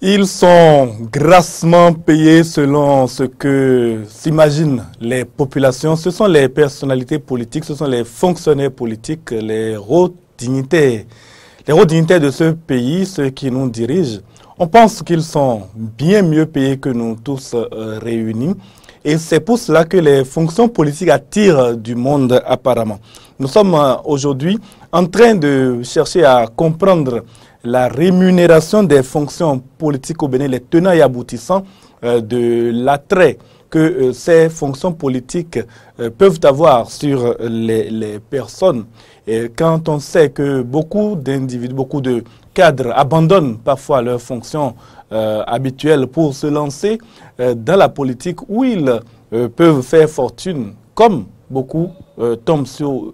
Ils sont grassement payés selon ce que s'imaginent les populations. Ce sont les personnalités politiques, ce sont les fonctionnaires politiques, les hauts dignitaires de ce pays, ceux qui nous dirigent. On pense qu'ils sont bien mieux payés que nous tous réunis. Et c'est pour cela que les fonctions politiques attirent du monde apparemment. Nous sommes aujourd'hui en train de chercher à comprendre la rémunération des fonctions politiques au Bénin, les tenants et aboutissants de l'attrait que ces fonctions politiques peuvent avoir sur les personnes. Et quand on sait que beaucoup d'individus, beaucoup de cadres abandonnent parfois leurs fonctions habituelles pour se lancer dans la politique où ils peuvent faire fortune, comme beaucoup tombent sur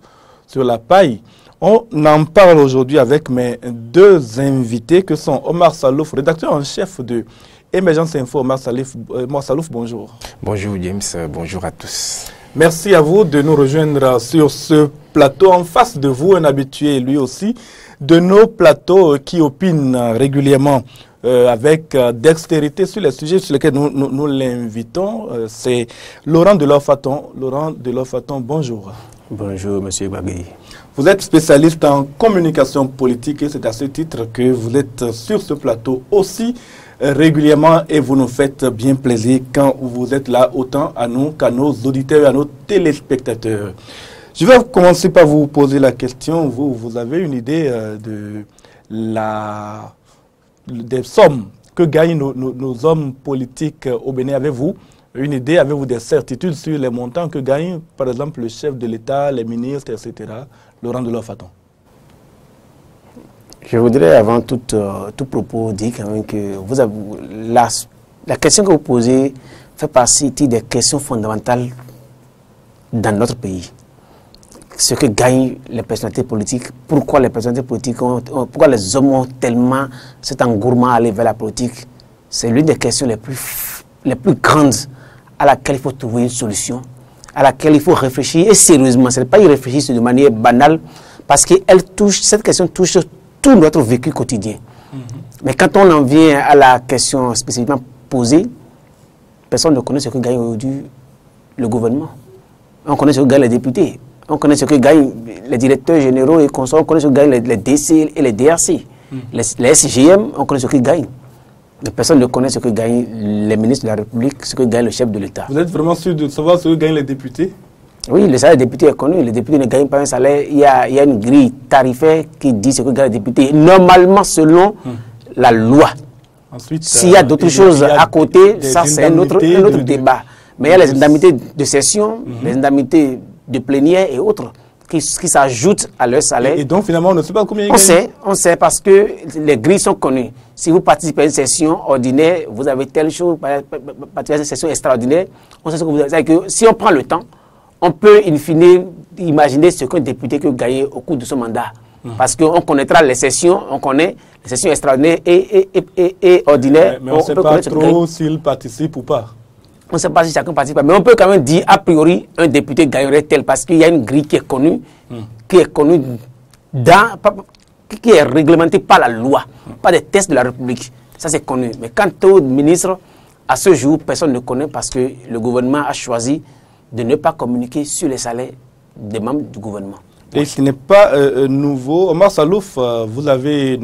la paille. On en parle aujourd'hui avec mes deux invités que sont Omar Salouf, rédacteur en chef de Émergence Info. Omar Salouf, bonjour. Bonjour James, bonjour à tous. Merci à vous de nous rejoindre sur ce plateau. En face de vous, un habitué lui aussi de nos plateaux qui opine régulièrement avec dextérité sur les sujets sur lesquels nous l'invitons. C'est Laurent Delors-Faton. Laurent Delors-Faton, bonjour. Bonjour, monsieur Bagui. Vous êtes spécialiste en communication politique et c'est à ce titre que vous êtes sur ce plateau aussi régulièrement et vous nous faites bien plaisir quand vous êtes là, autant à nous qu'à nos auditeurs et à nos téléspectateurs. Je vais commencer par vous poser la question. Vous avez une idée des sommes que gagnent nos hommes politiques au Bénin? Avez-vous une idée, avez-vous des certitudes sur les montants que gagne, par exemple, le chef de l'État, les ministres, etc., Laurent Delors-Faton? Je voudrais, avant tout propos, dire quand même que la question que vous posez fait partie des questions fondamentales dans notre pays. Ce que gagnent les personnalités politiques, pourquoi les personnalités politiques, pourquoi les hommes ont tellement cet engouement à aller vers la politique, c'est l'une des questions les plus grandes à laquelle il faut trouver une solution, à laquelle il faut réfléchir, et sérieusement. Ce n'est pas y réfléchir de manière banale, parce que cette question touche tout notre vécu quotidien. Mais quand on en vient à la question spécifiquement posée, personne ne connaît ce que gagne aujourd'hui le gouvernement. On connaît ce que gagnent les députés, on connaît ce que gagnent les directeurs généraux et consorts, on connaît ce que gagnent les DC et les DRC, les SGM, on connaît ce qu'ils gagnent. Mais personne ne connaît ce que gagnent les ministres de la République, ce que gagne le chef de l'État. Vous êtes vraiment sûr de savoir ce que gagnent les députés? Oui, le salaire des députés est connu. Les députés ne gagnent pas un salaire. Il y a une grille tarifaire qui dit ce que gagnent les députés. Normalement, selon la loi. Ensuite, s'il y a d'autres choses à côté, ça c'est un autre débat. Mais il y a les indemnités de session, les indemnités de plénière et autres qui s'ajoutent à leur salaire. Et donc finalement, on ne sait pas combien ils gagnent? On sait parce que les grilles sont connues. Si vous participez à une session ordinaire, vous avez telle chose, participez à une session extraordinaire, on sait ce que vous avez. C'est-à-dire que si on prend le temps, on peut in fine imaginer ce qu'un député peut gagner au cours de son mandat. Parce qu'on connaîtra les sessions, on connaît les sessions extraordinaires et ordinaires. Mais on ne sait pas trop s'il participe ou pas. On ne sait pas si chacun participe, mais on peut quand même dire, a priori, un député gagnerait tel, parce qu'il y a une grille qui est connue, qui est réglementée par la loi, par des textes de la République. Ça, c'est connu. Mais quant au ministre, à ce jour, personne ne connaît parce que le gouvernement a choisi de ne pas communiquer sur les salaires des membres du gouvernement. Et ce n'est pas nouveau. Omar Salouf, vous n'avez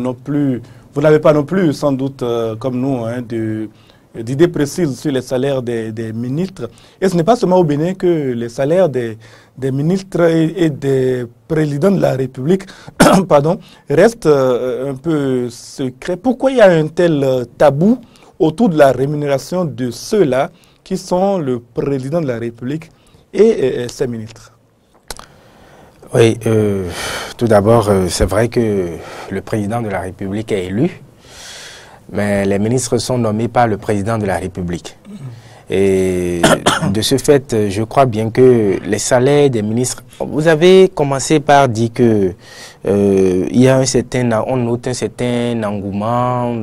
pas non plus, sans doute, comme nous, d'idées précises sur les salaires des ministres. Et ce n'est pas seulement au Bénin que les salaires des ministres et des présidents de la République restent un peu secrets. Pourquoi il y a un tel tabou autour de la rémunération de ceux-là qui sont le président de la République et ses ministres? Oui, tout d'abord, c'est vrai que le président de la République est élu, mais les ministres sont nommés par le président de la République. Et de ce fait, je crois bien que les salaires des ministres... Vous avez commencé par dire que il y a on note un certain engouement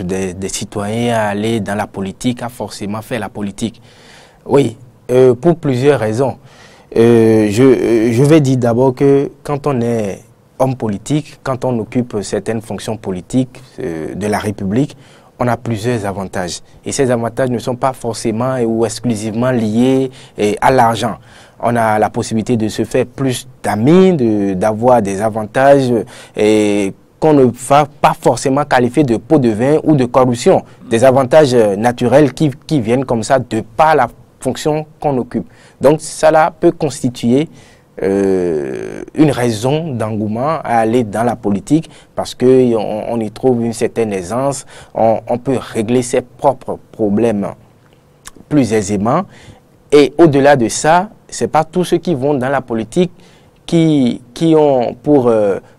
des citoyens à aller dans la politique, à forcément faire la politique. Oui, pour plusieurs raisons. Je vais dire d'abord que quand on est homme politique, quand on occupe certaines fonctions politiques de la République, on a plusieurs avantages. Et ces avantages ne sont pas forcément ou exclusivement liés à l'argent. On a la possibilité de se faire plus d'amis, d'avoir des avantages qu'on ne va pas forcément qualifier de pot de vin ou de corruption. Des avantages naturels qui viennent comme ça de par la fonction qu'on occupe. Donc cela peut constituer une raison d'engouement à aller dans la politique parce qu'on y trouve une certaine aisance, on peut régler ses propres problèmes plus aisément. Et au-delà de ça, ce n'est pas tous ceux qui vont dans la politique qui ont pour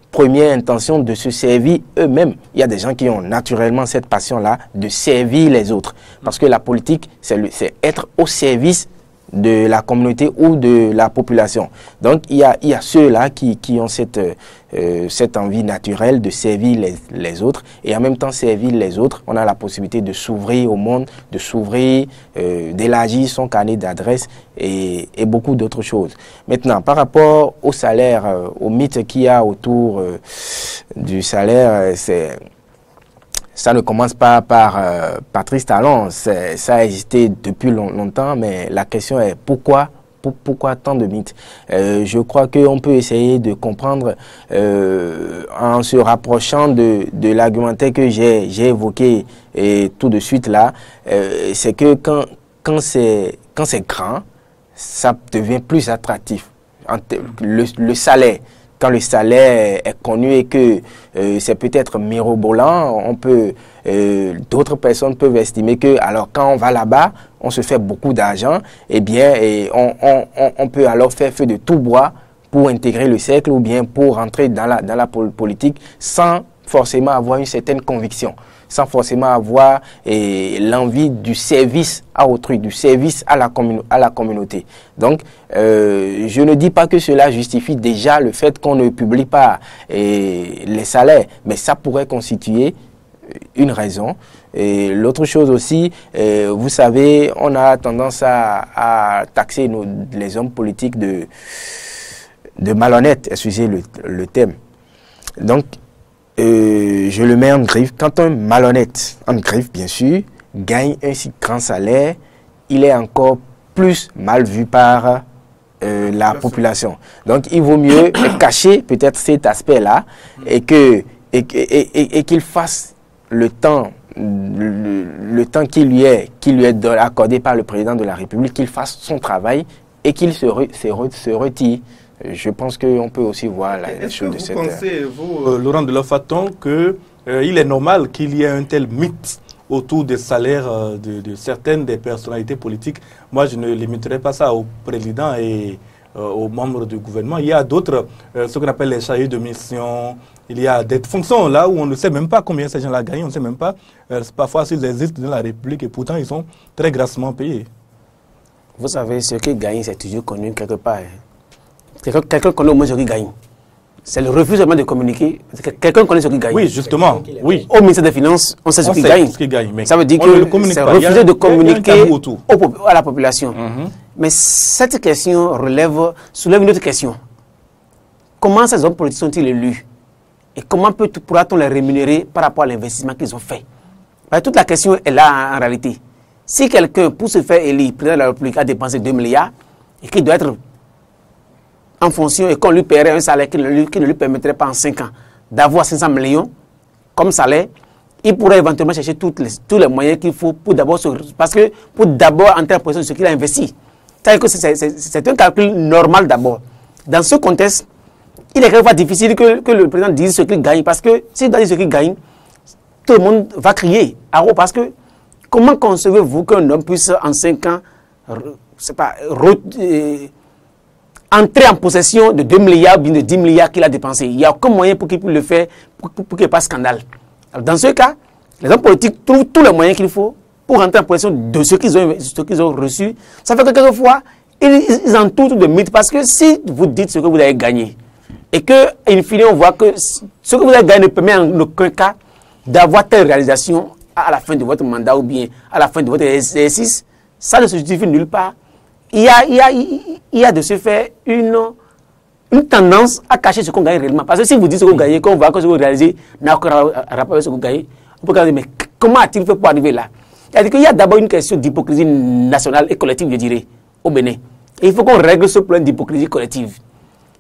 première intention de se servir eux-mêmes. Il y a des gens qui ont naturellement cette passion-là de servir les autres. Parce que la politique, c'est être au service de la communauté ou de la population. Donc, il y a ceux-là qui ont cette envie naturelle de servir les autres. Et en même temps, servir les autres, on a la possibilité de s'ouvrir au monde, de s'ouvrir, d'élargir son carnet d'adresses et beaucoup d'autres choses. Maintenant, par rapport au salaire, au mythe qu'il y a autour du salaire, ça ne commence pas par Patrice Talon, ça a existé depuis longtemps, mais la question est pourquoi tant de mythes? Je crois qu'on peut essayer de comprendre en se rapprochant de l'argumentaire que j'ai évoqué tout de suite là, c'est que quand c'est grand, ça devient plus attractif. Le salaire. Quand le salaire est connu et que c'est peut-être mirobolant, d'autres personnes peuvent estimer que, alors quand on va là-bas, on se fait beaucoup d'argent, eh bien, on peut alors faire feu de tout bois pour intégrer le cercle ou bien pour entrer dans la politique sans forcément avoir une certaine conviction, sans forcément avoir l'envie du service à autrui, du service à la communauté. Donc, je ne dis pas que cela justifie déjà le fait qu'on ne publie pas les salaires, mais ça pourrait constituer une raison. Et l'autre chose aussi, vous savez, on a tendance à taxer les hommes politiques de malhonnêtes, excusez le thème. Donc, je le mets en griffe. Quand un malhonnête, en griffe bien sûr, gagne un si grand salaire, il est encore plus mal vu par la population. Donc il vaut mieux cacher peut-être cet aspect-là et qu'il fasse le temps qui lui est accordé par le président de la République, qu'il fasse son travail et qu'il se retire. Je pense qu'on peut aussi voir la chose de cette... Est-ce que vous pensez, vous, Laurent de Lofaton, qu'il est normal qu'il y ait un tel mythe autour des salaires de certaines des personnalités politiques? Moi, je ne limiterai pas ça au président et aux membres du gouvernement. Il y a d'autres, ce qu'on appelle les chargés de mission. Il y a des fonctions là où on ne sait même pas combien ces gens-là gagnent. On ne sait même pas parfois s'ils existent dans la République et pourtant ils sont très grassement payés. Vous savez, ce qui gagne, c'est toujours connu quelque part. Quelqu'un connaît au moins ce qui gagne. C'est le refus seulement de communiquer. Quelqu'un connaît ce qui gagne. Oui, justement. Oui. Au ministère des Finances, on sait ce qui gagne. Mais ça veut dire que c'est refuser de communiquer à la population. Mais cette question soulève une autre question. Comment ces hommes politiques sont-ils élus? Et comment pourra-t-on les rémunérer par rapport à l'investissement qu'ils ont fait? Toute la question est là en réalité. Si quelqu'un, pour se faire élire, président de la République, a dépensé 2 milliards et qu'il doit être en fonction et qu'on lui paierait un salaire qui ne lui permettrait pas en 5 ans d'avoir 500 millions comme salaire, il pourrait éventuellement chercher tous les moyens qu'il faut pour d'abord entrer en possession de ce qu'il a investi. C'est-à-dire que c'est un calcul normal d'abord. Dans ce contexte, il est quelquefois difficile que le président dise ce qu'il gagne parce que s'il doit dire ce qu'il gagne, tout le monde va crier. Parce que comment concevez-vous qu'un homme puisse en 5 ans entrer en possession de 2 milliards ou de 10 milliards qu'il a dépensés? Il n'y a aucun moyen pour qu'il puisse le faire, pour qu'il n'y ait pas de scandale. Alors dans ce cas, les hommes politiques trouvent tous les moyens qu'il faut pour entrer en possession de ce qu'ils ont reçu. Ça fait que quelquefois, ils entourent de mythes parce que si vous dites ce que vous avez gagné et que, in fine, on voit que ce que vous avez gagné ne permet en aucun cas d'avoir telle réalisation à la fin de votre mandat ou bien à la fin de votre exercice, ça ne se justifie nulle part. Il y a de ce fait une tendance à cacher ce qu'on gagne réellement. Parce que si vous dites ce que vous gagnez, qu'on voit que ce que vous réalisez n'a aucun rapport avec ce que vous gagnez, on peut dire, mais Comment a-t-il fait pour arriver là? C'est-à-dire qu'il y a d'abord une question d'hypocrisie nationale et collective, je dirais, au Bénin. Et il faut qu'on règle ce problème d'hypocrisie collective.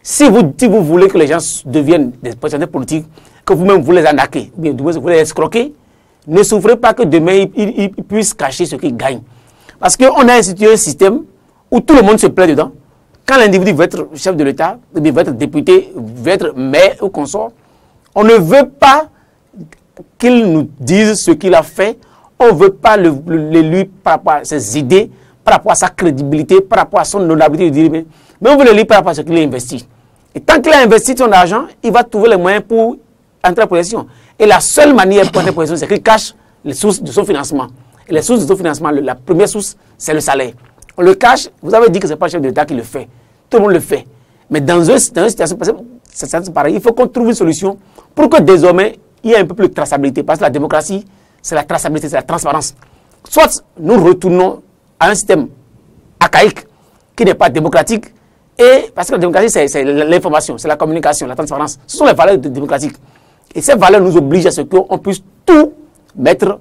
Si vous voulez que les gens deviennent des personnels politiques, que vous-même vous les arnaquez, bien vous les escroquez, ne souffrez pas que demain ils puissent cacher ce qu'ils gagnent. Parce qu'on a institué un système où tout le monde se plaît dedans. Quand l'individu veut être chef de l'État, veut être député, veut être maire ou consort, on ne veut pas qu'il nous dise ce qu'il a fait. On ne veut pas l'élu par rapport à ses idées, par rapport à sa crédibilité, par rapport à son honorabilité, mais on veut l'élu par rapport à ce qu'il a investi. Et tant qu'il a investi son argent, il va trouver les moyens pour entrer en possession. Et la seule manière pour entrer en possession, c'est qu'il cache les sources de son financement. Et les sources de son financement, la première source, c'est le salaire. On le cache, vous avez dit que ce n'est pas le chef de l'État qui le fait. Tout le monde le fait. Mais dans une situation pareille, il faut qu'on trouve une solution pour que désormais, il y ait un peu plus de traçabilité. Parce que la démocratie, c'est la traçabilité, c'est la transparence. Soit nous retournons à un système archaïque qui n'est pas démocratique, et parce que la démocratie, c'est l'information, c'est la communication, la transparence. Ce sont les valeurs démocratiques. Et ces valeurs nous obligent à ce qu'on puisse tout mettre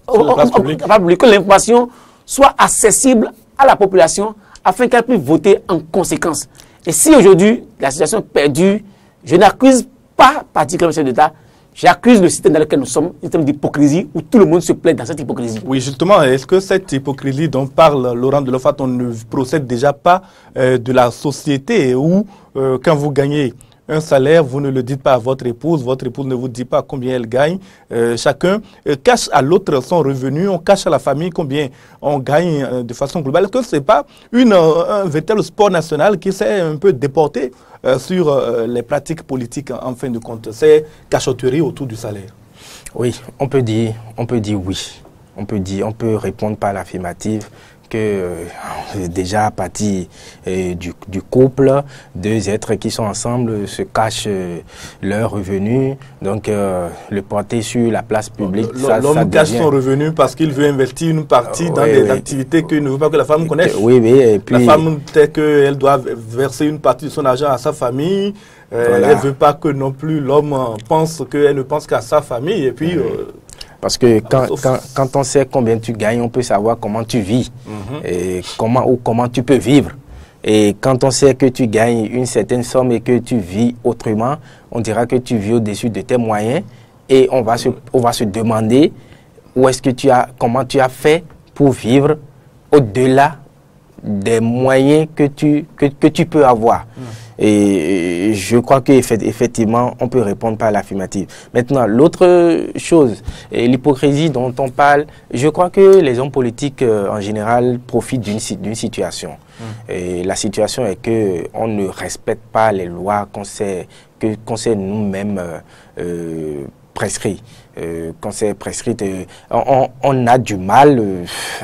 que l'information soit accessible à la population afin qu'elle puisse voter en conséquence. Et si aujourd'hui la situation est perdue, je n'accuse pas particulièrement le chef d'État, j'accuse le système dans lequel nous sommes, un système d'hypocrisie où tout le monde se plaît dans cette hypocrisie. Oui, justement, est-ce que cette hypocrisie dont parle Laurent Delofat, on ne procède déjà pas de la société où quand vous gagnez un salaire, vous ne le dites pas à votre épouse ne vous dit pas combien elle gagne. Chacun cache à l'autre son revenu, on cache à la famille combien on gagne de façon globale. Est-ce que ce n'est pas un véritable sport national qui s'est un peu déporté sur les pratiques politiques en fin de compte, ces cachotteries autour du salaire? Oui, on peut dire oui. On peut répondre par l'affirmative que déjà à partir du couple, deux êtres qui sont ensemble se cachent leurs revenus, donc le porter sur la place publique, l'homme cache son revenu parce qu'il veut investir une partie dans des activités qu'il ne veut pas que la femme connaisse. Oui, et puis la femme, peut-être qu'elle doit verser une partie de son argent à sa famille, voilà. Elle ne veut pas que non plus l'homme pense qu'elle ne pense qu'à sa famille, et puis... Parce que quand on sait combien tu gagnes, on peut savoir comment tu vis, et comment tu peux vivre. Et quand on sait que tu gagnes une certaine somme et que tu vis autrement, on dira que tu vis au-dessus de tes moyens, et on va se demander comment tu as fait pour vivre au-delà des moyens que tu peux avoir. Et je crois qu'effectivement, on peut répondre par l'affirmative. Maintenant, l'autre chose, l'hypocrisie dont on parle, je crois que les hommes politiques, en général, profitent d'une situation. Et la situation est qu'on ne respecte pas les lois qu'on s'est nous-mêmes prescrites. On a du mal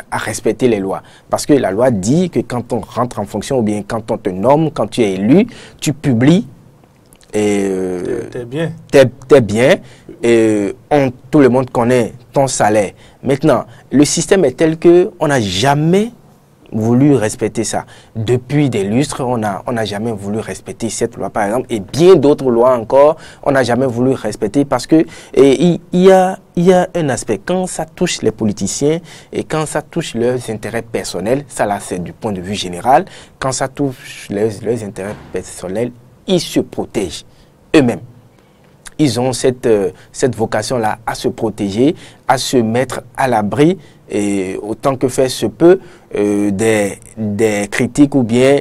à respecter les lois. Parce que la loi dit que quand on rentre en fonction, ou bien quand on te nomme, quand tu es élu, tu publies tes biens. Et tout le monde connaît ton salaire. Maintenant, le système est tel qu'on n'a jamais voulu respecter ça. Depuis des lustres, on n'a jamais voulu respecter cette loi, par exemple, et bien d'autres lois encore, on n'a jamais voulu respecter parce que il y a un aspect, quand ça touche les politiciens et quand ça touche leurs intérêts personnels, ça là c'est du point de vue général, quand ça touche leurs intérêts personnels, ils se protègent eux-mêmes. Ils ont cette vocation-là à se protéger, à se mettre à l'abri, et autant que faire se peut, des critiques ou bien,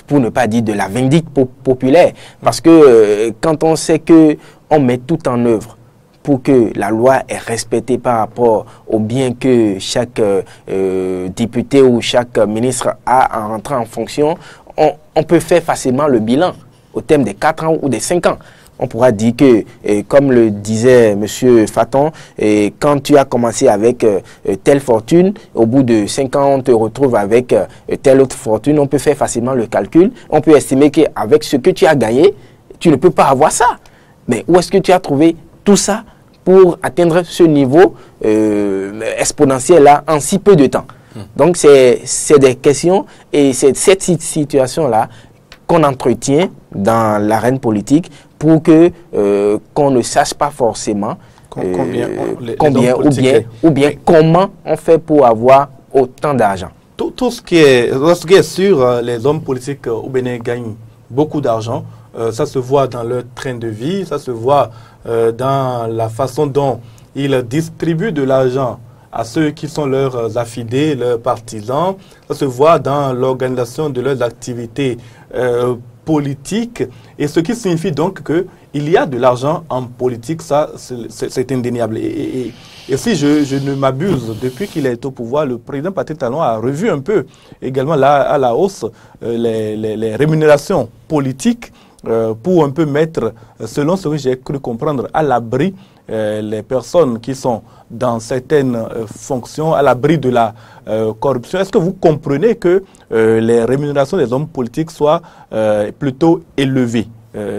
pour ne pas dire de la vindicte populaire. Parce que quand on sait qu'on met tout en œuvre pour que la loi est respectée par rapport au bien que chaque député ou chaque ministre a en rentrant en fonction, on peut faire facilement le bilan au terme des 4 ans ou des 5 ans. On pourra dire que, comme le disait M. Faton, quand tu as commencé avec telle fortune, au bout de 5 ans, on te retrouve avec telle autre fortune. On peut faire facilement le calcul. On peut estimer qu'avec ce que tu as gagné, tu ne peux pas avoir ça. Mais où est-ce que tu as trouvé tout ça pour atteindre ce niveau exponentiel-là en si peu de temps? Donc, c'est des questions et c'est cette situation-là qu'on entretient dans l'arène politique pour qu'on ne sache pas forcément ou bien comment on fait pour avoir autant d'argent? Tout ce qui est sûr, les hommes politiques au Bénin gagnent beaucoup d'argent. Ça se voit dans leur train de vie, ça se voit dans la façon dont ils distribuent de l'argent à ceux qui sont leurs affidés, leurs partisans. Ça se voit dans l'organisation de leurs activités politiques. Et ce qui signifie donc qu'il y a de l'argent en politique, ça c'est indéniable. Et si je ne m'abuse, depuis qu'il est au pouvoir, le président Patrick Talon a revu un peu également à la hausse les rémunérations politiques pour un peu mettre, selon ce que j'ai cru comprendre, à l'abri les personnes qui sont dans certaines fonctions, à l'abri de la corruption. Est-ce que vous comprenez que les rémunérations des hommes politiques soient plutôt élevées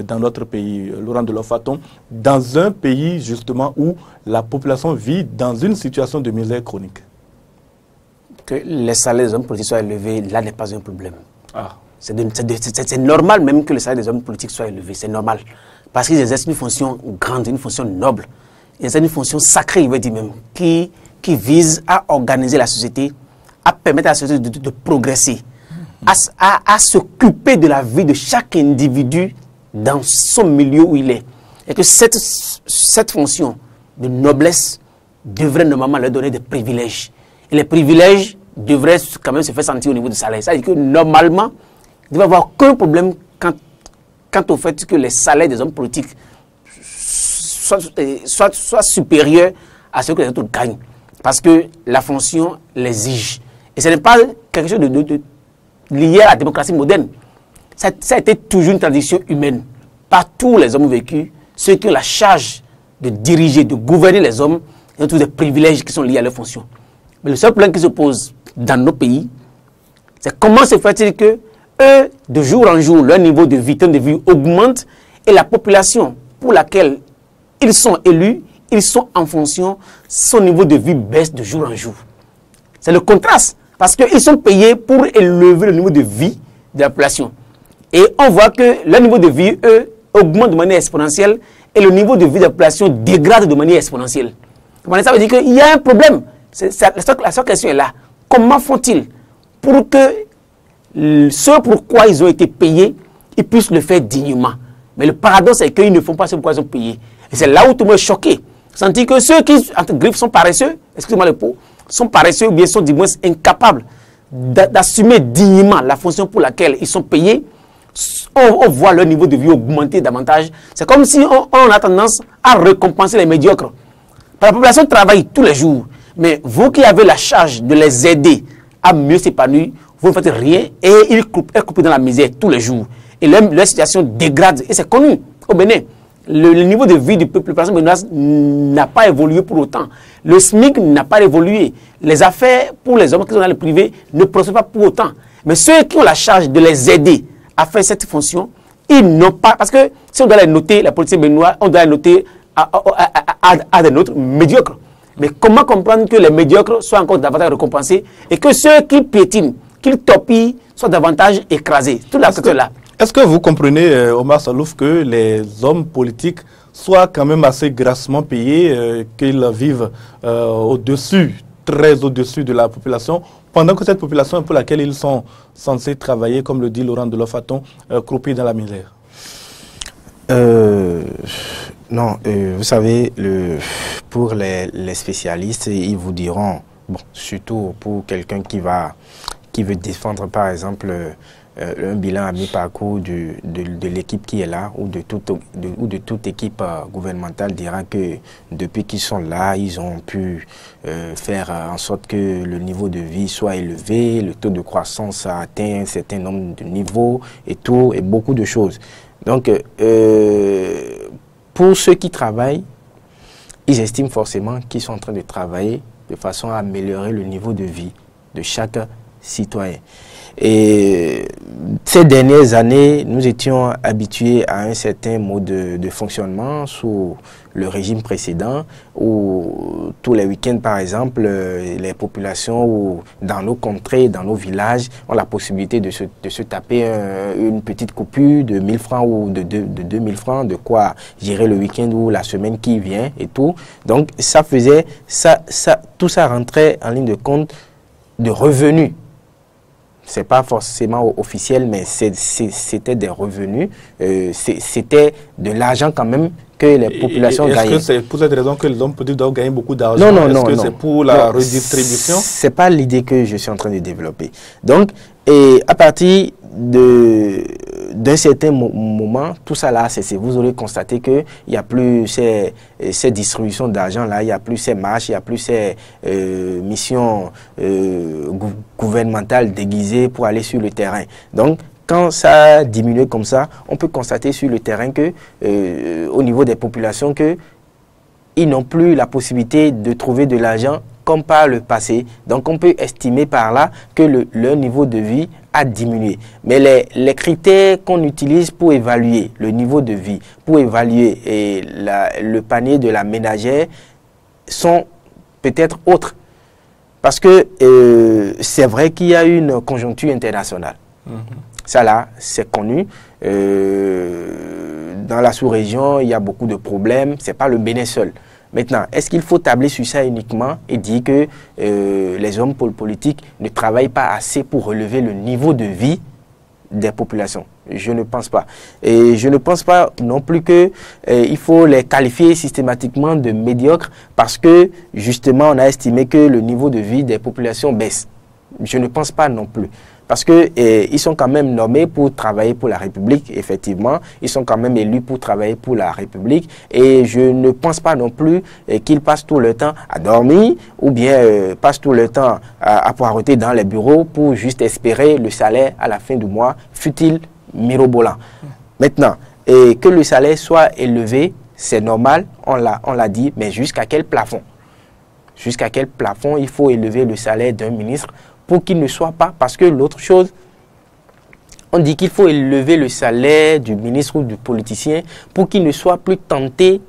dans notre pays, Laurent de Lofaton, dans un pays justement où la population vit dans une situation de misère chronique? Que les salaires des hommes politiques soient élevés, là n'est pas un problème. Ah. C'est normal même que le salaire des hommes politiques soit élevé, c'est normal. Parce qu'ils exercent une fonction grande, une fonction noble. Ils exercent une fonction sacrée, il veut dire même, qui vise à organiser la société, à permettre à la société de progresser, à s'occuper de la vie de chaque individu dans son milieu où il est. Et que cette fonction de noblesse devrait normalement leur donner des privilèges. Et les privilèges devraient quand même se faire sentir au niveau du salaire. Ça veut dire que normalement, il ne va y avoir aucun problème quant au fait que les salaires des hommes politiques soient supérieurs à ce que les autres gagnent. Parce que la fonction l'exige. Et ce n'est pas quelque chose de lié à la démocratie moderne. Ça a été toujours une tradition humaine. Par tous les hommes vécus, ceux qui ont la charge de diriger, de gouverner les hommes, ils ont tous des privilèges qui sont liés à leur fonction. Mais le seul problème qui se pose dans nos pays, c'est comment se fait-il que eux, de jour en jour, leur niveau de vie, temps de vie augmente et la population pour laquelle ils sont élus, ils sont en fonction, son niveau de vie baisse de jour en jour. C'est le contraste, parce qu'ils sont payés pour élever le niveau de vie de la population. Et on voit que leur niveau de vie, eux, augmente de manière exponentielle et le niveau de vie de la population dégrade de manière exponentielle. Ça veut dire qu'il y a un problème. La seule question est là. Comment font-ils pour que ce pourquoi ils ont été payés, ils puissent le faire dignement? Mais le paradoxe est qu'ils ne font pas ce pourquoi ils sont payés. Et c'est là où tout le monde est choqué. Sentir que ceux qui, entre griffes, sont paresseux, excusez-moi le pot, sont paresseux ou bien sont du moins incapables d'assumer dignement la fonction pour laquelle ils sont payés, on voit leur niveau de vie augmenter davantage. C'est comme si on a tendance à récompenser les médiocres. La population travaille tous les jours, mais vous qui avez la charge de les aider à mieux s'épanouir, vous ne faites rien et ils coupent dans la misère tous les jours. Et leur situation dégrade. Et c'est connu au Bénin. Le niveau de vie de la population béninoise n'a pas évolué pour autant. Le SMIC n'a pas évolué. Les affaires pour les hommes qui sont dans le privé ne prospèrent pas pour autant. Mais ceux qui ont la charge de les aider à faire cette fonction, ils n'ont pas... Parce que si on doit les noter, la politique béninoise, on doit les noter à des nôtres médiocres. Mais comment comprendre que les médiocres soient encore davantage récompensés et que ceux qui piétinent, qui torpillent, soient davantage écrasés? Toute la question là. Est-ce que vous comprenez, Omar Salouf, que les hommes politiques soient quand même assez grassement payés, qu'ils vivent au-dessus, très au-dessus de la population, pendant que cette population pour laquelle ils sont censés travailler, comme le dit Laurent de Lofaton, croupit dans la misère? Non, vous savez, pour les spécialistes, ils vous diront, bon, surtout pour quelqu'un qui veut défendre par exemple un bilan à mi-parcours de l'équipe qui est là ou de toute équipe gouvernementale dira que depuis qu'ils sont là, ils ont pu faire en sorte que le niveau de vie soit élevé, le taux de croissance a atteint un certain nombre de niveaux et tout, et beaucoup de choses. Donc, pour ceux qui travaillent, ils estiment forcément qu'ils sont en train de travailler de façon à améliorer le niveau de vie de chaque citoyen. Et ces dernières années, nous étions habitués à un certain mode de fonctionnement sous le régime précédent, où tous les week-ends, par exemple, les populations ou dans nos contrées, dans nos villages, ont la possibilité de se taper une petite coupure de 1000 francs ou de 2000 francs, de quoi gérer le week-end ou la semaine qui vient et tout. Donc, ça faisait, tout ça rentrait en ligne de compte de revenus. C'est pas forcément officiel, mais c'était des revenus. C'était de l'argent quand même que les populations gagnaient. Est-ce que c'est pour cette raison que les hommes politiques doivent gagner beaucoup d'argent? Non, non, non. Est-ce que c'est pour la redistribution? C'est pas l'idée que je suis en train de développer. Donc, et à partir d'un certain moment, tout ça là, vous aurez constaté qu'il n'y a plus ces distributions d'argent là, il n'y a plus ces marches, il n'y a plus ces missions gouvernementales déguisées pour aller sur le terrain. Donc, quand ça a diminué comme ça, on peut constater sur le terrain que, au niveau des populations, qu'ils n'ont plus la possibilité de trouver de l'argent comme par le passé. Donc, on peut estimer par là que leur niveau de vie a diminué. Mais les critères qu'on utilise pour évaluer le niveau de vie, pour évaluer le panier de la ménagère, sont peut-être autres. Parce que c'est vrai qu'il y a une conjoncture internationale. Ça là, c'est connu. Dans la sous-région, il y a beaucoup de problèmes. Ce n'est pas le Bénin seul. Maintenant, est-ce qu'il faut tabler sur ça uniquement et dire que les hommes politiques ne travaillent pas assez pour relever le niveau de vie des populations? Je ne pense pas. Et je ne pense pas non plus qu'il faut les qualifier systématiquement de médiocres parce que justement on a estimé que le niveau de vie des populations baisse. Je ne pense pas non plus. Parce qu'ils sont quand même nommés pour travailler pour la République, effectivement. Ils sont quand même élus pour travailler pour la République. Et je ne pense pas non plus qu'ils passent tout le temps à dormir ou bien passent tout le temps à poireauter dans les bureaux pour juste espérer le salaire à la fin du mois, fut-il mirobolant. Maintenant, et que le salaire soit élevé, c'est normal, on l'a dit, mais jusqu'à quel plafond? Jusqu'à quel plafond il faut élever le salaire d'un ministre pour qu'il ne soit pas, parce que l'autre chose, on dit qu'il faut élever le salaire du ministre ou du politicien pour qu'il ne soit plus tenté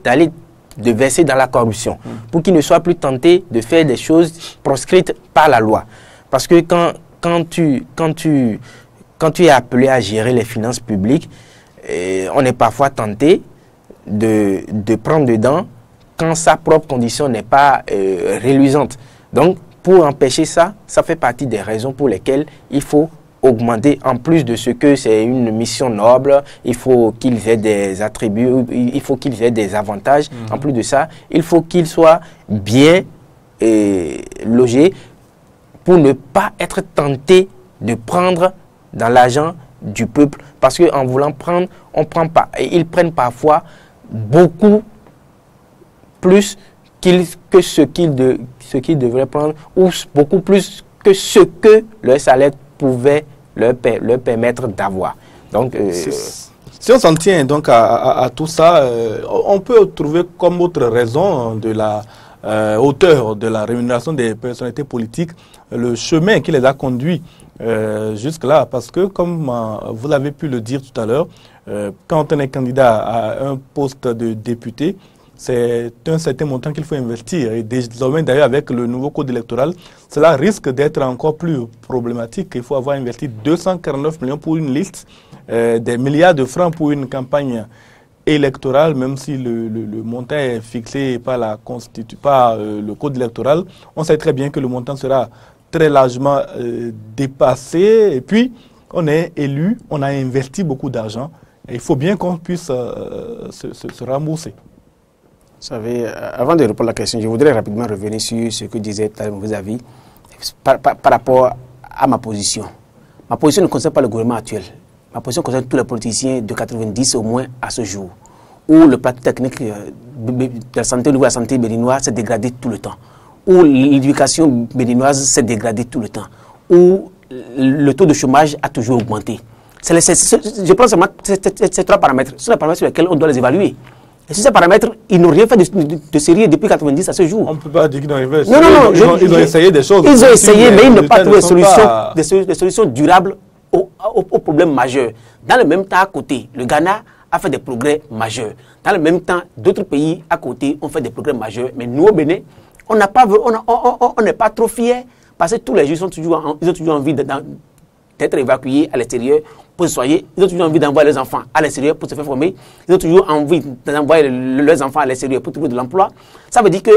de verser dans la corruption, pour qu'il ne soit plus tenté de faire des choses proscrites par la loi. Parce que quand tu es appelé à gérer les finances publiques, on est parfois tenté de prendre dedans quand sa propre condition n'est pas reluisante. Donc, pour empêcher ça, ça fait partie des raisons pour lesquelles il faut augmenter, en plus de ce que c'est une mission noble, il faut qu'ils aient des attributs, il faut qu'ils aient des avantages. En plus de ça, il faut qu'ils soient bien logés pour ne pas être tentés de prendre dans l'argent du peuple. Parce qu'en voulant prendre, on prend pas. Et ils prennent parfois beaucoup plus que ce qu'ils devraient prendre, ou beaucoup plus que ce que leur salaire pouvait leur permettre d'avoir. Donc, si on s'en tient donc à tout ça, on peut trouver comme autre raison de la hauteur de la rémunération des personnalités politiques le chemin qui les a conduits jusque-là. Parce que, comme vous l'avez pu le dire tout à l'heure, quand on est candidat à un poste de député, c'est un certain montant qu'il faut investir. Et désormais, d'ailleurs, avec le nouveau code électoral, cela risque d'être encore plus problématique. Il faut avoir investi 249 millions pour une liste, des milliards de francs pour une campagne électorale, même si le montant est fixé par le code électoral. On sait très bien que le montant sera très largement dépassé. Et puis, on est élu, on a investi beaucoup d'argent. Et il faut bien qu'on puisse se rembourser. Vous savez, avant de répondre à la question, je voudrais rapidement revenir sur ce que disait vos avis par rapport à ma position. Ma position ne concerne pas le gouvernement actuel. Ma position concerne tous les politiciens de 90 au moins à ce jour, où le plateau technique de la santé au niveau de la santé béninoise s'est dégradé tout le temps, où l'éducation béninoise s'est dégradée tout le temps, où le taux de chômage a toujours augmenté. Je pense seulement ces trois paramètres. Ce sont les paramètres sur lesquels on doit les évaluer. Et sur ces paramètres, ils n'ont rien fait de sérieux depuis 90 à ce jour. On ne peut pas dire qu'ils n'ont rien fait. Non, ils ont essayé des choses. Ils ont essayé, mais ils n'ont pas trouvé des solutions durables aux problèmes majeurs. Dans le même temps, à côté, le Ghana a fait des progrès majeurs. Dans le même temps, d'autres pays à côté ont fait des progrès majeurs. Mais nous, au Bénin, on n'est pas trop fiers parce que tous les juifs ils ont toujours envie d'être évacués à l'extérieur pour se soigner. Ils ont toujours envie d'envoyer leurs enfants à l'extérieur pour se faire former. Ils ont toujours envie d'envoyer leurs enfants à l'extérieur pour trouver de l'emploi. Ça veut dire qu'il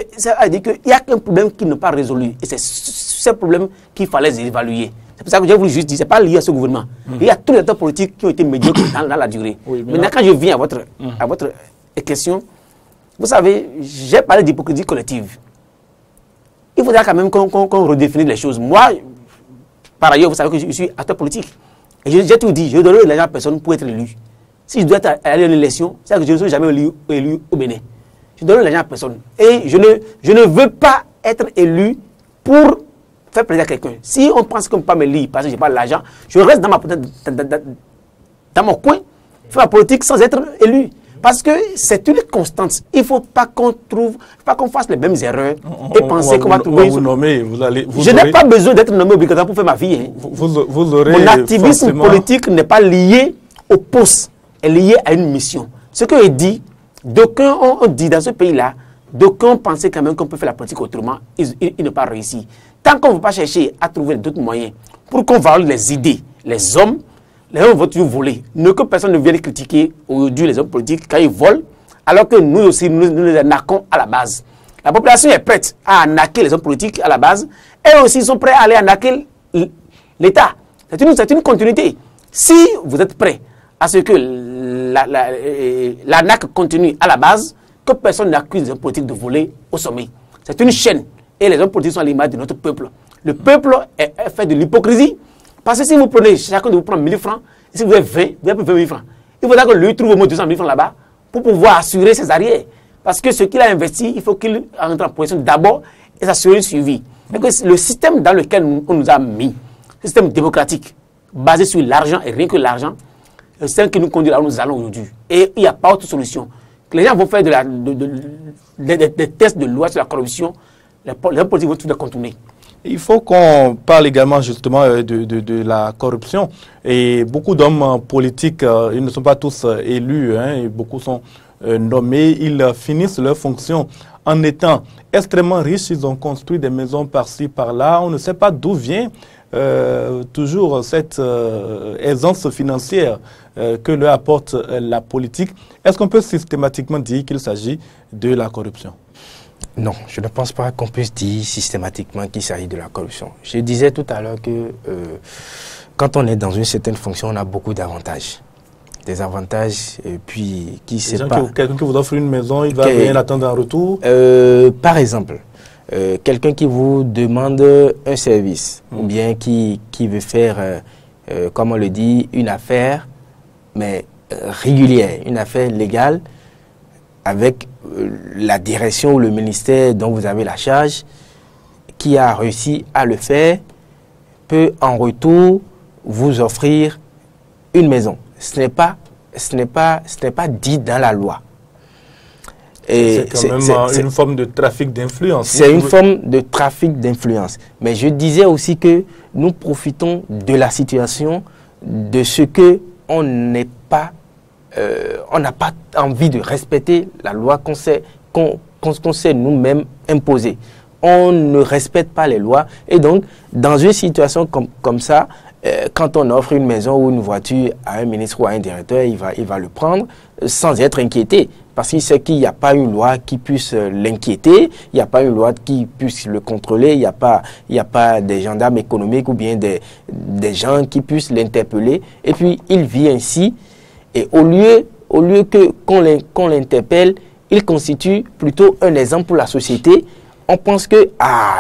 y a un problème qui n'est pas résolu. Et c'est ce problème qu'il fallait évaluer. C'est pour ça que j'ai voulu juste dire, ce n'est pas lié à ce gouvernement. Il y a tous les acteurs politiques qui ont été médiocres dans la durée. Oui, maintenant, quand je viens à votre question, vous savez, j'ai parlé d'hypocrisie collective. Il faudra quand même qu'on redéfinisse les choses. Moi, par ailleurs, vous savez que je suis acteur politique. Et j'ai tout dit, je ne donnerai l'argent à personne pour être élu. Si je dois aller à une élection, c'est que je ne serai jamais élu au Bénin. Je ne donnerai l'argent à personne. Et je ne veux pas être élu pour faire plaisir à quelqu'un. Si on pense qu'on ne peut pas me lire parce que je n'ai pas l'argent, je reste dans mon coin, faire la politique sans être élu. Parce que c'est une constante. Il ne faut pas qu'on fasse les mêmes erreurs et penser qu'on va trouver... Je n'ai pas besoin d'être nommé obligatoirement pour faire ma vie. Mon activisme politique n'est pas lié au poste, est lié à une mission. Ce que je dis, d'aucuns ont dit dans ce pays-là, d'aucuns pensaient quand même qu'on peut faire la politique autrement, ils n'ont pas réussi. Tant qu'on ne veut pas chercher à trouver d'autres moyens pour qu'on valide les idées, les hommes vont toujours voler. Que personne ne vienne critiquer aujourd'hui les hommes politiques quand ils volent, alors que nous aussi, nous les arnaquons à la base. La population est prête à arnaquer les hommes politiques à la base, et aussi ils sont prêts à aller arnaquer l'État. C'est une continuité. Si vous êtes prêts à ce que l'arnaque continue à la base, que personne n'accuse les hommes politiques de voler au sommet. C'est une chaîne. Et les hommes politiques sont à l'image de notre peuple. Le peuple est fait de l'hypocrisie. Parce que si vous prenez, chacun de vous prend 1000 francs, et si vous avez 20, vous avez 20 000 francs. Il faudra que lui trouve au moins 200 000 francs là-bas pour pouvoir assurer ses arrières. Parce que ce qu'il a investi, il faut qu'il entre en position d'abord et s'assurer le suivi. Le système dans lequel on nous a mis, le système démocratique, basé sur l'argent et rien que l'argent, le système qui nous conduit là où nous allons aujourd'hui. Et il n'y a pas autre solution. Les gens vont faire des tests de loi sur la corruption, les politiques vont tout les contourner. Il faut qu'on parle également justement de la corruption. Et beaucoup d'hommes politiques, ils ne sont pas tous élus, et beaucoup sont nommés. Ils finissent leur fonction en étant extrêmement riches. Ils ont construit des maisons par-ci, par-là. On ne sait pas d'où vient toujours cette aisance financière que leur apporte la politique. Est-ce qu'on peut systématiquement dire qu'il s'agit de la corruption ? Non, je ne pense pas qu'on puisse dire systématiquement qu'il s'agit de la corruption. Je disais tout à l'heure que quand on est dans une certaine fonction, on a beaucoup d'avantages. Des avantages, et puis qui ne sait pas... Quelqu'un qui vous offre une maison, il va rien attendre en retour. Par exemple, quelqu'un qui vous demande un service, ou bien qui veut faire, comme on le dit, une affaire, mais régulière, une affaire légale, avec la direction ou le ministère dont vous avez la charge, qui a réussi à le faire, peut en retour vous offrir une maison. Ce n'est pas dit dans la loi. C'est quand même une forme de trafic d'influence. C'est une forme de trafic d'influence. Mais je disais aussi que nous profitons de la situation, de ce que on n'a pas envie de respecter la loi qu'on s'est nous-mêmes imposée. On ne respecte pas les lois. Et donc, dans une situation comme ça, quand on offre une maison ou une voiture à un ministre ou à un directeur, il va le prendre sans être inquiété. Parce qu'il sait qu'il n'y a pas une loi qui puisse l'inquiéter, il n'y a pas une loi qui puisse le contrôler, il n'y a pas des gendarmes économiques ou bien des gens qui puissent l'interpeller. Et puis, il vit ainsi. Et au lieu qu'on l'interpelle, il constitue plutôt un exemple pour la société. On pense que,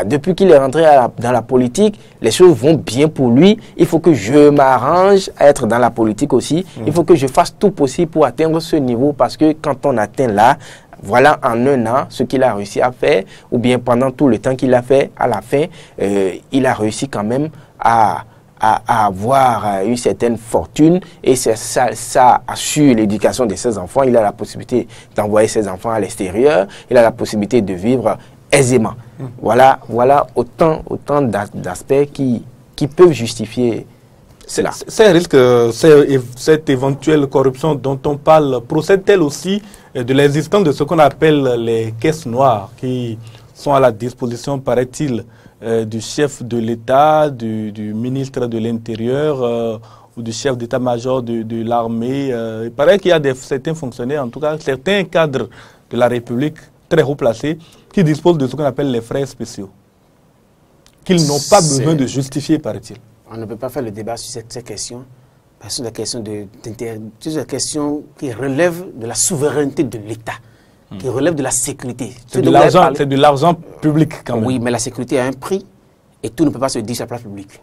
depuis qu'il est rentré dans la politique, les choses vont bien pour lui. Il faut que je m'arrange à être dans la politique aussi. Il faut que je fasse tout possible pour atteindre ce niveau parce que quand on atteint là, voilà en un an ce qu'il a réussi à faire ou bien pendant tout le temps qu'il a fait, à la fin, il a réussi quand même à à avoir une certaine fortune et ça assure l'éducation de ses enfants. Il a la possibilité d'envoyer ses enfants à l'extérieur. Il a la possibilité de vivre aisément. Voilà autant d'aspects qui peuvent justifier cela. Ces risques, cette éventuelle corruption dont on parle, procède-t-elle aussi de l'existence de ce qu'on appelle les caisses noires qui sont à la disposition, paraît-il, du chef de l'État, du ministre de l'Intérieur ou du chef d'état-major de l'armée. Il paraît qu'il y a certains fonctionnaires, en tout cas certains cadres de la République très haut placés, qui disposent de ce qu'on appelle les frais spéciaux, qu'ils n'ont pas besoin de justifier, paraît-il. On ne peut pas faire le débat sur cette question, parce que c'est des questions qui relèvent de la souveraineté de l'État, qui relèvent de la sécurité. C'est de l'argent public quand même. Oui, mais la sécurité a un prix et tout ne peut pas se dire sur la place publique.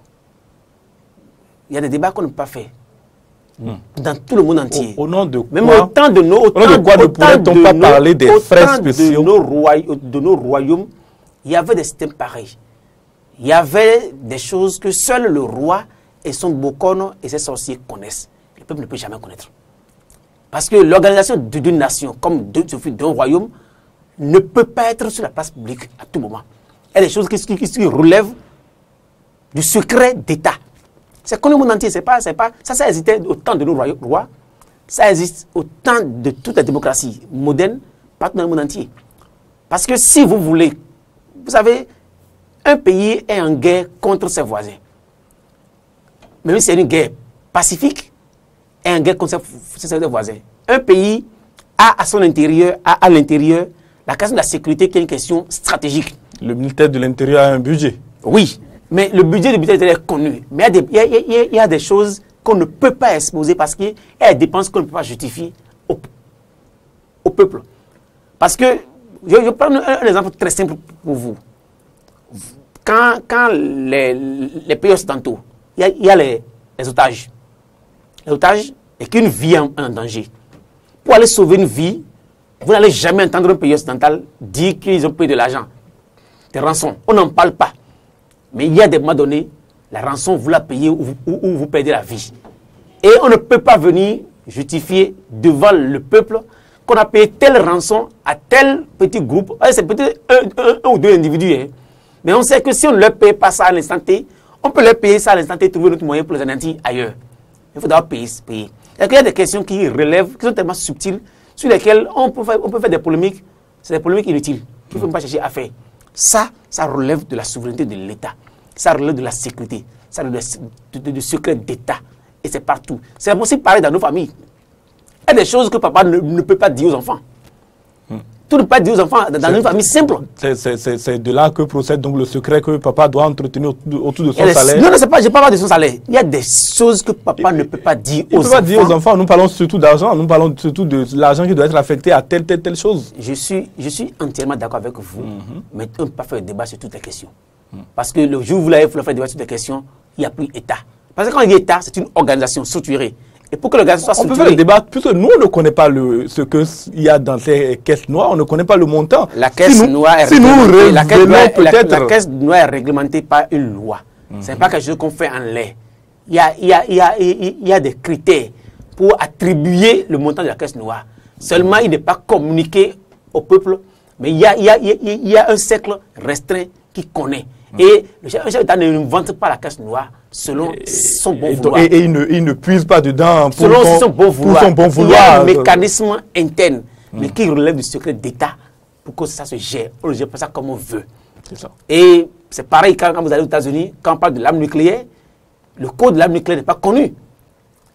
Il y a des débats qu'on ne peut pas faire dans tout le monde entier. Au nom de quoi? Même autant de nos... ne pourrait-on pas parler des frais spéciaux? De nos royaumes, il y avait des systèmes pareils. Il y avait des choses que seul le roi et son bokono et ses sorciers connaissent. Le peuple ne peut jamais connaître. Parce que l'organisation d'une nation, comme d'un royaume, ne peut pas être sur la place publique à tout moment. Il y a des choses qui relèvent du secret d'État. C'est connu au monde entier. Ça existait au temps de nos rois. Ça existe au temps de toute la démocratie moderne, partout dans le monde entier. Parce que si vous voulez, vous savez, un pays est en guerre contre ses voisins. Même si c'est une guerre pacifique, est en guerre contre ses voisins. Un pays a à l'intérieur la question de la sécurité qui est une question stratégique. Le ministère de l'Intérieur a un budget. Oui, mais le budget du ministère est connu. Mais il y a des choses qu'on ne peut pas exposer parce qu'il y a des dépenses qu'on ne peut pas justifier au peuple. Parce que, je prends un exemple très simple pour vous. Quand les pays occidentaux, il y a les otages. Les otages, et qu'une vie est en danger. Pour aller sauver une vie, vous n'allez jamais entendre un pays occidental dire qu'ils ont payé de l'argent, des rançons. On n'en parle pas. Mais il y a des moments donnés, la rançon, vous la payez ou vous perdez la vie. Et on ne peut pas venir justifier devant le peuple qu'on a payé telle rançon à tel petit groupe. C'est peut-être un ou deux individus. Hein. Mais on sait que si on ne leur paye pas ça à l'instant T, on peut leur payer ça à l'instant T et trouver notre moyen pour les anéantir ailleurs. Il faut d'abord payer. Il y a des questions qui relèvent, qui sont tellement subtiles, sur lesquelles on peut faire des polémiques. C'est des polémiques inutiles qu'il ne faut pas chercher à faire. Ça relève de la souveraineté de l'État. Ça relève de la sécurité. Ça relève du secret d'État. Et c'est partout. C'est aussi pareil dans nos familles. Il y a des choses que papa ne peut pas dire aux enfants. Tout ne peut pas dire aux enfants dans une famille simple. C'est de là que procède donc le secret que papa doit entretenir autour de son salaire. Non, je ne parle pas de son salaire. Il y a des choses que papa ne peut pas dire aux enfants. Il ne peut pas dire aux enfants. Nous parlons surtout d'argent. Nous parlons surtout de l'argent qui doit être affecté à telle chose. Je suis entièrement d'accord avec vous. Mais on ne peut pas faire un débat sur toutes les questions. Parce que le jour où vous voulez faire un débat sur toutes les questions, il n'y a plus État. Parce que quand il y a État, c'est une organisation structurée. Et pour que l'organisation soit structurée... On peut faire le débat, puisque nous, on ne connaît pas ce qu'il y a dans ces caisses noires, on ne connaît pas le montant. La caisse noire est réglementée. La caisse noire est réglementée par une loi. Ce n'est pas quelque chose qu'on fait en l'air. Il y a des critères pour attribuer le montant de la caisse noire. Seulement, il n'est pas communiqué au peuple, mais il y a un cercle restreint qui connaît. Et le chef d'État ne vante pas la caisse noire selon son bon vouloir. Et il ne puise pas dedans pour son bon vouloir. Il y a un mécanisme interne, mais qui relève du secret d'État pour que ça se gère. On ne gère pas ça comme on veut. Ça. Et c'est pareil quand vous allez aux États-Unis, quand on parle de l'arme nucléaire, le code de l'arme nucléaire n'est pas connu.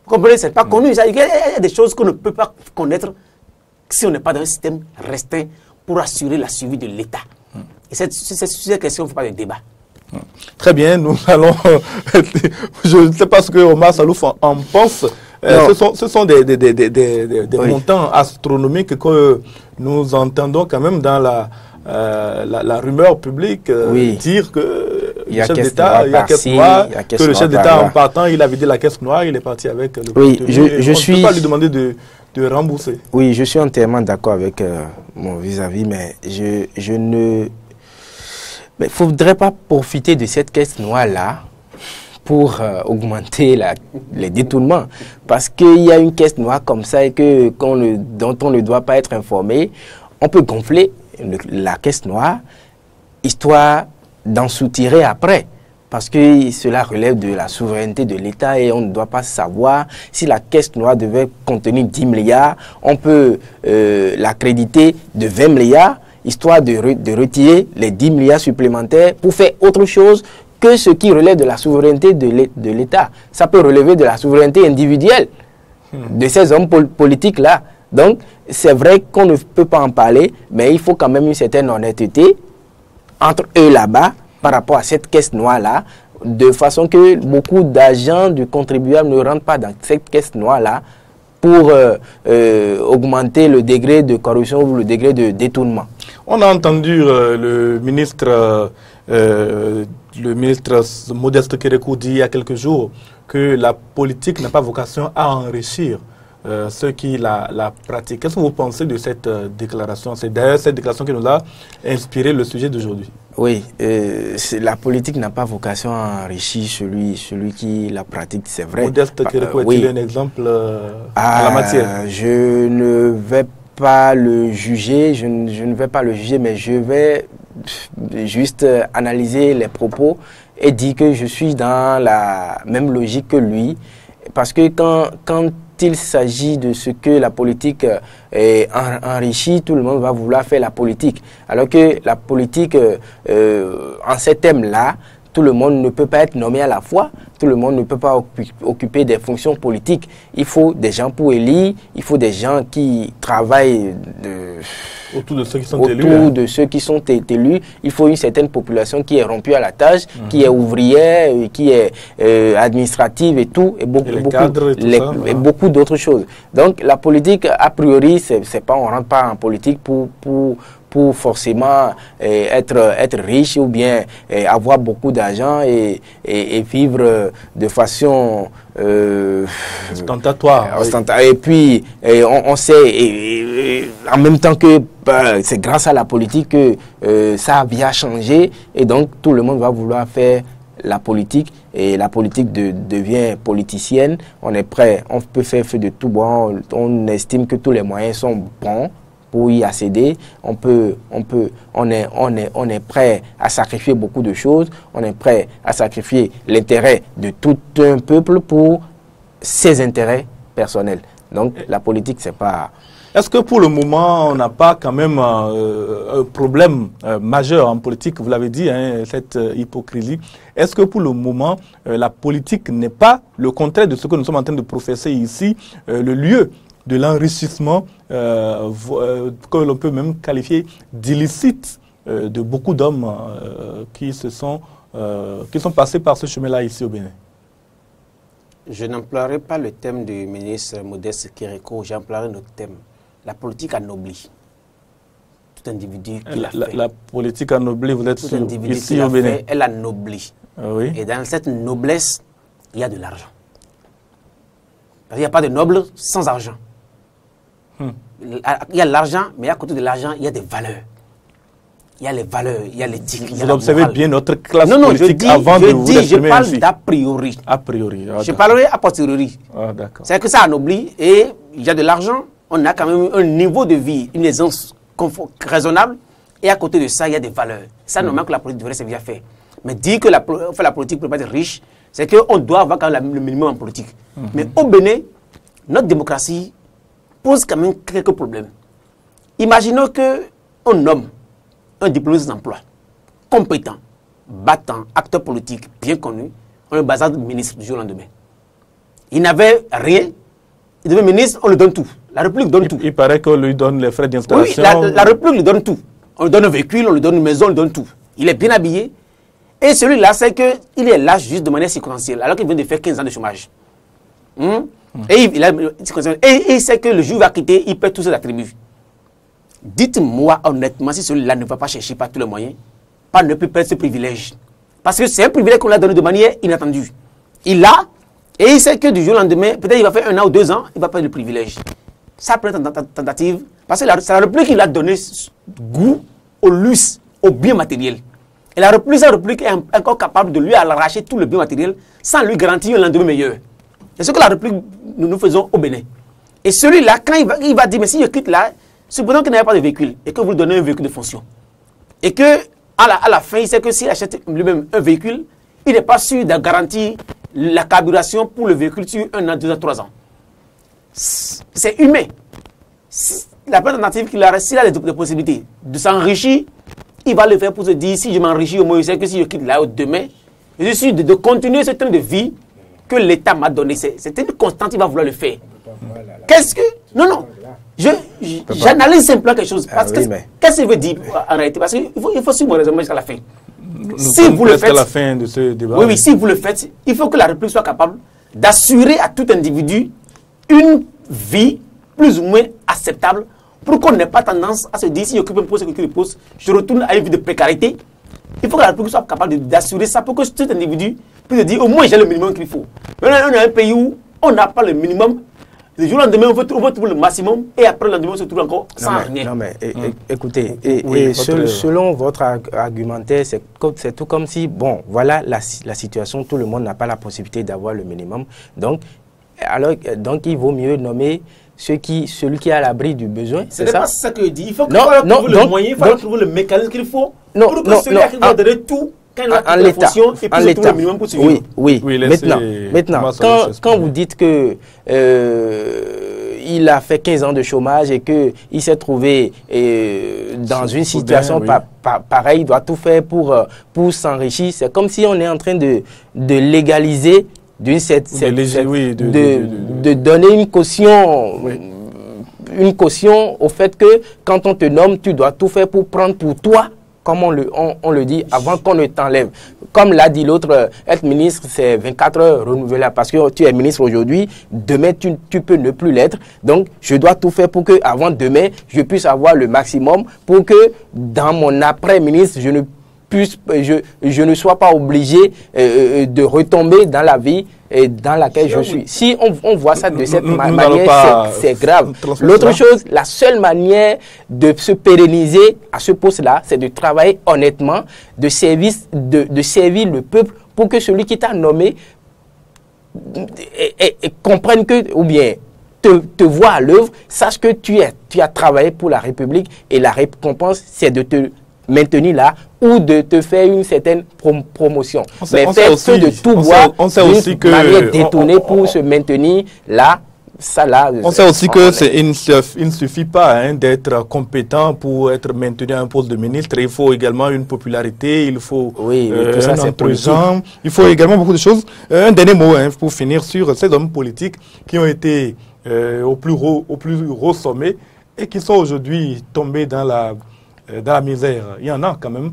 Vous comprenez? Ce n'est pas connu. Il y a des choses qu'on ne peut pas connaître si on n'est pas dans un système restreint pour assurer la survie de l'État. Et c'est sur cette question, il ne faut pas de débat. Très bien, nous allons... je ne sais pas ce que Omar Salouf en pense. Ce sont des montants astronomiques que nous entendons quand même dans la rumeur publique dire que le chef d'État, il y a caisse noire, que le chef d'État en partant, il a vidé la caisse noire, il est parti avec le je ne peux pas lui demander de rembourser. Oui, je suis entièrement d'accord avec mon vis-à-vis, mais je ne... Mais il ne faudrait pas profiter de cette caisse noire-là pour augmenter les détournements. Parce qu'il y a une caisse noire comme ça et dont on ne doit pas être informé. On peut gonfler la caisse noire, histoire d'en soutirer après. Parce que cela relève de la souveraineté de l'État et on ne doit pas savoir si la caisse noire devait contenir 10 milliards, on peut l'accréditer de 20 milliards, histoire de retirer les 10 milliards supplémentaires pour faire autre chose que ce qui relève de la souveraineté de l'État. Ça peut relever de la souveraineté individuelle de ces hommes politiques-là. Donc, c'est vrai qu'on ne peut pas en parler, mais il faut quand même une certaine honnêteté entre eux là-bas, par rapport à cette caisse noire-là, de façon que beaucoup d'agents du contribuable ne rentrent pas dans cette caisse noire-là pour augmenter le degré de corruption ou le degré de détournement. On a entendu le ministre Modeste Kérékou dire il y a quelques jours que la politique n'a pas vocation à enrichir ceux qui la pratiquent. Qu'est-ce que vous pensez de cette déclaration? C'est d'ailleurs cette déclaration qui nous a inspiré le sujet d'aujourd'hui. Oui, la politique n'a pas vocation à enrichir celui qui la pratique, c'est vrai. Modeste Kérékou est-il un exemple à la matière? Je ne vais pas le juger, je ne vais pas le juger, mais je vais juste analyser les propos et dire que je suis dans la même logique que lui. Parce que quand il s'agit de ce que la politique enrichit, tout le monde va vouloir faire la politique. Alors que la politique, en ces thèmes-là, tout le monde ne peut pas être nommé à la fois, tout le monde ne peut pas occuper des fonctions politiques. Il faut des gens pour élire, il faut des gens qui travaillent autour de ceux qui sont élus. Autour de ceux qui sont élus, il faut une certaine population qui est rompue à la tâche, qui est ouvrière, qui est administrative et tout, et beaucoup d'autres choses. Donc la politique, a priori, c'est pas, on rentre pas en politique pour forcément être riche ou bien avoir beaucoup d'argent et vivre de façon ostentatoire. Et puis on sait en même temps que c'est grâce à la politique que ça a bien changé et donc tout le monde va vouloir faire la politique et la politique devient politicienne. On est prêt, on peut faire feu de tout bon, on estime que tous les moyens sont bons pour y accéder. On est prêt à sacrifier beaucoup de choses, on est prêt à sacrifier l'intérêt de tout un peuple pour ses intérêts personnels. Donc la politique, c'est pas... Est-ce que pour le moment, on n'a pas quand même un problème majeur en politique, vous l'avez dit, hein, cette hypocrisie. Est-ce que pour le moment, la politique n'est pas le contraire de ce que nous sommes en train de professer ici, le lieu de l'enrichissement que l'on peut même qualifier d'illicite de beaucoup d'hommes qui sont passés par ce chemin-là ici au Bénin? Je n'emploierai pas le thème du ministre Modeste Kérékou, j'emploierai notre thème. La politique anoblit tout individu qui l'a fait. La politique anoblit, vous êtes sûr, ici au Bénin? Elle anoblit. Oui. Et dans cette noblesse, il y a de l'argent. Parce qu'il n'y a pas de noble sans argent. Il y a l'argent, mais à côté de l'argent, il y a des valeurs. Il y a les valeurs, il y a l'éthique. Vous observez bien notre classe politique je dis, avant de vous exprimer. Je parle d'a priori. A priori. Je parlerai a posteriori. C'est que ça anoblit et il y a de l'argent, on a quand même un niveau de vie, une aisance raisonnable et à côté de ça, il y a des valeurs. Ça, normalement, que la politique devrait servir à faire. Mais dire que la politique ne peut pas être riche, c'est qu'on doit avoir quand même le minimum en politique. Mais au Bénin, notre démocratie pose quand même quelques problèmes. Imaginons qu'on nomme un diplômé d'emploi, compétent, battant, acteur politique, bien connu, on le bazar de ministre du jour au lendemain. Il n'avait rien, il devient ministre, on lui donne tout. La République donne tout. Il paraît qu'on lui donne les frais d'installation. Oui, la République lui donne tout. On lui donne un véhicule, on lui donne une maison, on lui donne tout. Il est bien habillé. Et celui-là, c'est qu'il est là juste de manière circonstancielle, alors qu'il vient de faire 15 ans de chômage. Et il sait que le jour va quitter, il perd tous ses attributs. Dites-moi honnêtement si celui-là ne va pas chercher par tous les moyens, pas ne peut perdre ce privilège. Parce que c'est un privilège qu'on l'a donné de manière inattendue. Il l'a, et il sait que du jour au lendemain, peut-être il va faire 1 an ou 2 ans, il va perdre le privilège. Ça peut être une tentative, parce que c'est la République qui lui a donné goût au luxe, au bien matériel. Et la République est encore capable de lui arracher tout le bien matériel sans lui garantir un lendemain meilleur. C'est ce que la République, nous faisons au Bénin. Et celui-là, quand il va dire, mais si je quitte là, supposons qu'il n'avait pas de véhicule et que vous lui donnez un véhicule de fonction. Et que à la fin, il sait que s'il achète lui-même un véhicule, il n'est pas sûr de garantir la carburation pour le véhicule sur 1 an, 2 ans, 3 ans. C'est humain. La première alternative qu'il a, s'il a des possibilités de s'enrichir, il va le faire pour se dire, si je m'enrichis, au moins je sais que si je quitte là demain, je suis de continuer ce train de vie que l'État m'a donné. C'est une constante, il va vouloir le faire. Qu'est-ce que... Non. J'analyse simplement quelque chose. Parce que qu'est-ce qu'il veut dire en réalité? Parce qu'il faut suivre mon raisonnement jusqu'à la fin. Si vous le faites, à la fin de ce débat. Oui, si vous le faites, il faut que la République soit capable d'assurer à tout individu une vie plus ou moins acceptable pour qu'on n'ait pas tendance à se dire si j'occupe un poste, je retourne à une vie de précarité. Il faut que la République soit capable d'assurer ça pour que tout individu puisse se dire au moins j'ai le minimum qu'il faut. Maintenant, on a un pays où on n'a pas le minimum. Le jour au lendemain, on veut trouver le maximum et après le lendemain, on se trouve encore sans rien. Non, mais écoutez, selon votre argumentaire, c'est tout comme si, bon, voilà la situation, tout le monde n'a pas la possibilité d'avoir le minimum. Donc, il vaut mieux nommer celui qui est à l'abri du besoin. Ce n'est pas ça que je dis. Il faut trouver le moyen, il faut trouver le mécanisme qu'il faut pour que celui-là qui va donner tout. En l'état, oui. Maintenant, quand vous dites que il a fait 15 ans de chômage et qu'il s'est trouvé dans une situation pareille, il doit tout faire pour s'enrichir, c'est comme si on est en train de légaliser de donner une caution au fait que quand on te nomme, tu dois tout faire pour prendre pour toi. Comme on le dit, avant qu'on ne t'enlève. Comme l'a dit l'autre, être ministre, c'est 24 heures renouvelables. Parce que tu es ministre aujourd'hui, demain, tu peux ne plus l'être. Donc, je dois tout faire pour que, avant demain, je puisse avoir le maximum pour que, dans mon après-ministre, je ne sois pas obligé de retomber dans la vie dans laquelle je suis. Si on voit ça de cette manière, c'est grave. L'autre chose, la seule manière de se pérenniser à ce poste-là, c'est de travailler honnêtement, de servir le peuple pour que celui qui t'a nommé comprenne que, ou bien te voit à l'œuvre, sache que tu as travaillé pour la République et la récompense, c'est de te maintenir là ou de te faire une certaine promotion. Mais faire que de tout voir d'une manière détournée pour se maintenir là, ça là... On sait aussi qu'il ne suffit pas d'être compétent pour être maintenu à un poste de ministre. Il faut également une popularité, il faut un entre-gens, il faut également beaucoup de choses. Un dernier mot pour finir sur ces hommes politiques qui ont été au plus haut sommet et qui sont aujourd'hui tombés dans la misère. Il y en a quand même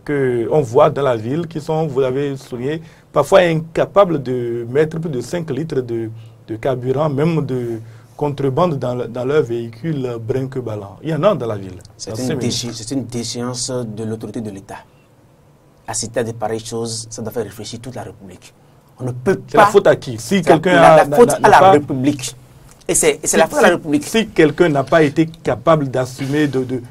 qu'on voit dans la ville qui sont, vous avez souligné, parfois incapables de mettre plus de 5 litres de carburant, même de contrebande dans leur véhicule brinque-ballant. Il y en a dans la ville. C'est une déchéance de l'autorité de l'État. Assister à de pareilles choses, ça doit faire réfléchir toute la République. On ne peut pas... C'est la faute à qui? Si quelqu'un la faute à la République. Et c'est la faute de la République. Si quelqu'un n'a pas été capable d'assumer,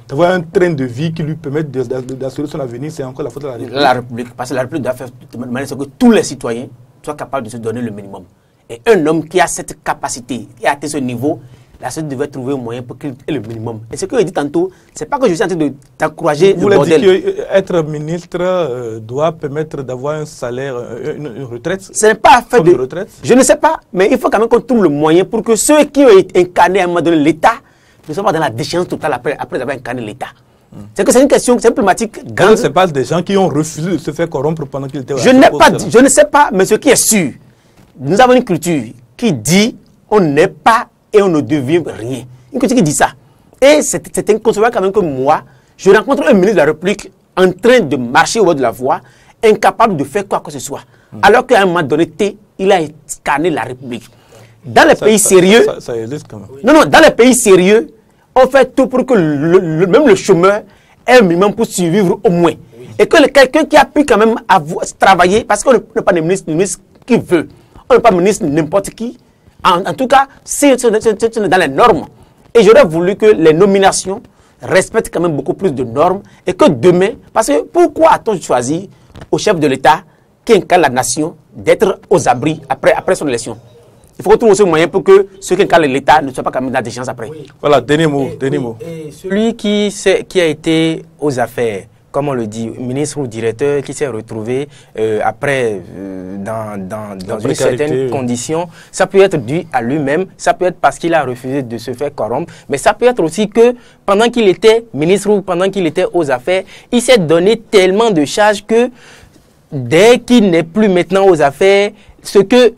d'avoir un train de vie qui lui permette d'assurer son avenir, c'est encore la faute de la République. La République, parce que la République doit faire de manière que tous les citoyens soient capables de se donner le minimum. Et un homme qui a cette capacité, qui a atteint ce niveau, la société devait trouver un moyen pour qu'il ait le minimum. Et ce que je dis tantôt, c'est pas que je suis en train d'encourager le bordel. Vous voulez dire qu'être ministre doit permettre d'avoir un salaire, une retraite? Ce n'est pas fait de retraite. Je ne sais pas, mais il faut quand même qu'on trouve le moyen pour que ceux qui ont incarné à un moment donné l'État ne soient pas dans la déchéance totale après avoir incarné l'État. C'est que c'est une question, c'est une problématique grande. Ce n'est pas des gens qui ont refusé de se faire corrompre pendant qu'ils étaient je ne sais pas, mais ce qui est sûr, nous avons une culture qui dit on n'est pas et on ne devient rien. Une culture qui dit ça. Et c'est inconcevable quand même que moi, je rencontre un ministre de la République en train de marcher au bord de la voie, incapable de faire quoi que ce soit. Alors qu'à un moment donné, il a incarné la République. Dans les pays sérieux, ça existe quand même. Non, dans les pays sérieux, on fait tout pour que même le chômeur ait un minimum pour survivre au moins. Et que quelqu'un qui a pu quand même travailler, parce qu'on n'est pas des ministres qui veut. On n'est pas ministre n'importe qui. En tout cas, c'est dans les normes. Et j'aurais voulu que les nominations respectent quand même beaucoup plus de normes et que demain, parce que pourquoi a-t-on choisi au chef de l'État qui incarne la nation d'être aux abris après son élection? Il faut trouver aussi un moyen pour que ceux qui incarnent l'État ne soient pas quand même dans des chances après. Oui. Voilà, dernier mot. Et celui qui a été aux affaires, comme on le dit, ministre ou directeur, qui s'est retrouvé après dans une certaine condition, ça peut être dû à lui-même, ça peut être parce qu'il a refusé de se faire corrompre, mais ça peut être aussi que pendant qu'il était ministre ou pendant qu'il était aux affaires, il s'est donné tellement de charges que dès qu'il n'est plus maintenant aux affaires, ce que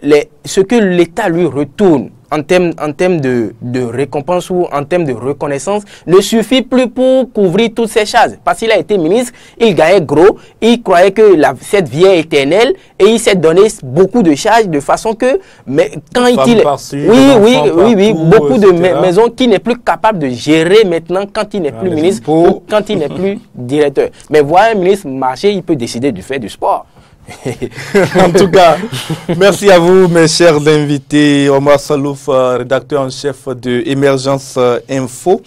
l'État lui retourne en termes de récompense ou en termes de reconnaissance ne suffit plus pour couvrir toutes ces charges. Parce qu'il a été ministre, il gagnait gros, il croyait que cette vie est éternelle et il s'est donné beaucoup de charges de façon que, mais quand oui, beaucoup de maisons qu'il n'est plus capable de gérer maintenant quand il n'est plus ministre ou quand il n'est plus directeur. Mais voir un ministre marcher, il peut décider de faire du sport. En tout cas, merci à vous, mes chers invités. Omar Salouf, rédacteur en chef de Émergence Info.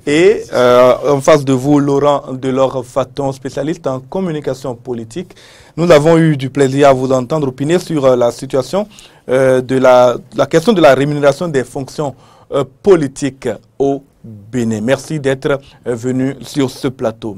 Et en face de vous, Laurent Delors Faton, spécialiste en communication politique. Nous avons eu du plaisir à vous entendre opiner sur la situation de la question de la rémunération des fonctions politiques au Bénin. Merci d'être venu sur ce plateau.